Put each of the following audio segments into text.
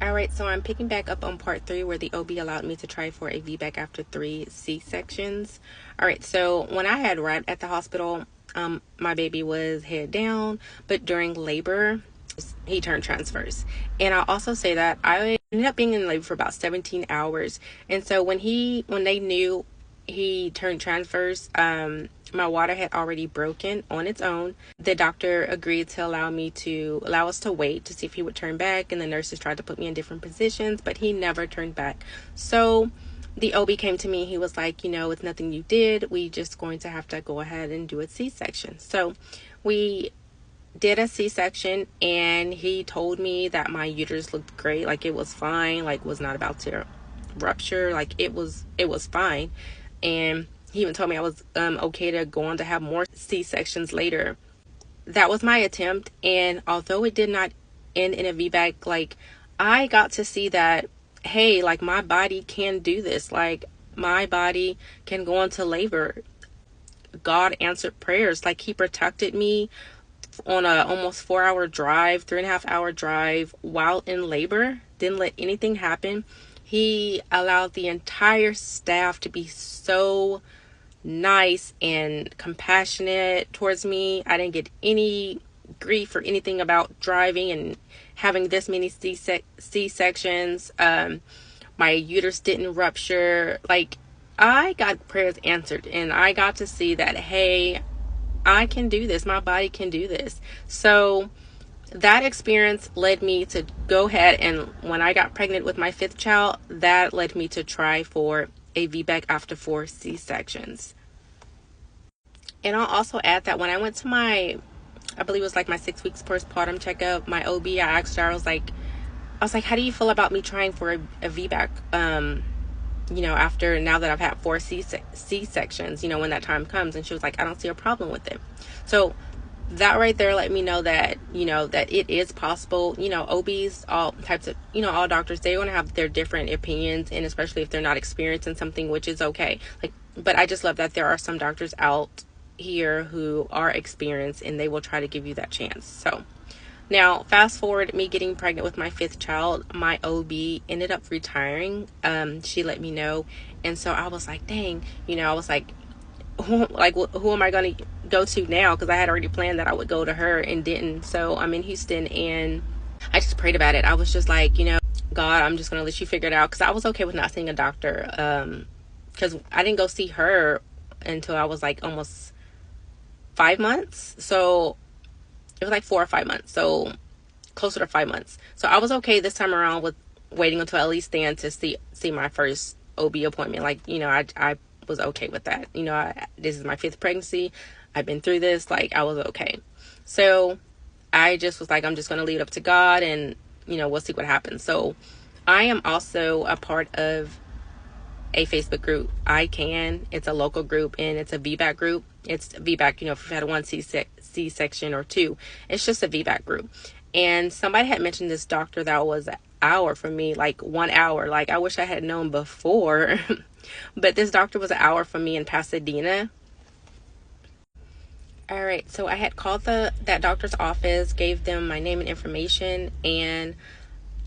All right, so I'm picking back up on part 3 where the OB allowed me to try for a VBAC after 3 C-sections. All right, so when I had arrived at the hospital, my baby was head down, but during labor, he turned transverse. And I'll also say that I ended up being in labor for about 17 hours. And so when they knew he turned transverse, my water had already broken on its own. The doctor agreed to allow us to wait to see if he would turn back, and the nurses tried to put me in different positions, but he never turned back. So the OB came to me. He was like, it's nothing you did. We just going to have to go ahead and do a C-section. So we did a C-section, and he told me that my uterus looked great, like it was fine, like was not about to rupture, like it was fine. And he even told me I was okay to go on to have more C-sections later. That was my attempt, and although it did not end in a VBAC, like I got to see that, hey, like my body can do this, like my body can go into labor. God answered prayers, like he protected me on a almost 4-hour drive, 3.5-hour drive while in labor. Didn't let anything happen. He allowed the entire staff to be so nice and compassionate towards me. I didn't get any grief or anything about driving and having this many C-sections. My uterus didn't rupture. Like, I got prayers answered, and I got to see that, hey, I can do this. My body can do this. So that experience led me to go ahead, and when I got pregnant with my 5th child, that led me to try for a VBAC after 4 C-sections. And I'll also add that when I went to I believe it was like my 6 weeks postpartum checkup, my OB, I asked her, I was like, how do you feel about me trying for a VBAC, now that I've had 4 C-sections, when that time comes? And she was like, I don't see a problem with it. So that right there let me know that, that it is possible. OBs, all types of, all doctors, they're going to have their different opinions, and especially if they're not experienced in something, which is okay. But I just love that there are some doctors out here who are experienced, and they will try to give you that chance. So now, fast forward me getting pregnant with my 5th child, my OB ended up retiring. She let me know. And so I was like, dang, I was like, who am I going to go to now? Because I had already planned that I would go to her and didn't. So I'm in Houston, and I just prayed about it. I was just like, God, I'm just going to let you figure it out. Because I was okay with not seeing a doctor. Because I didn't go see her until I was like almost 5 months. So it was like 4 or 5 months. So closer to 5 months. So I was okay this time around with waiting until at least then to see my first OB appointment. I was okay with that. This is my 5th pregnancy. I've been through this. I was okay. So I just was like, I'm just going to leave it up to God, and, we'll see what happens. So I am also a part of a Facebook group. It's a local group, and it's a VBAC group. It's VBAC, if you've had 1 C-section or 2, it's just a VBAC group. And somebody had mentioned this doctor that was an hour from me, 1 hour. I wish I had known before. But this doctor was an hour from me in Pasadena. All right, so I had called that doctor's office, gave them my name and information, and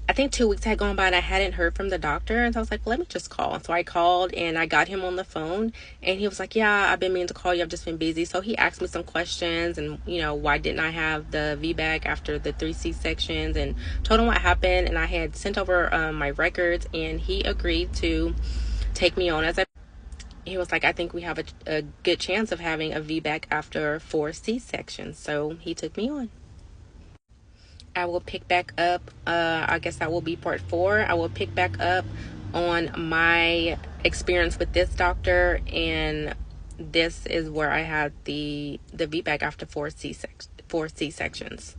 I think 2 weeks had gone by and I hadn't heard from the doctor. And so I was like, let me just call. So I called, and I got him on the phone, and he was like, yeah, I've been meaning to call you. I've just been busy. So he asked me some questions, and, why didn't I have the VBAC after the 3 C-sections, and told him what happened. And I had sent over my records, and he agreed to take me on he was like, I think we have a good chance of having a VBAC after 4 C-sections. So he took me on. I will pick back up, I guess that will be part 4. I will pick back up on my experience with this doctor, and this is where I had the VBAC after 4 C-sections.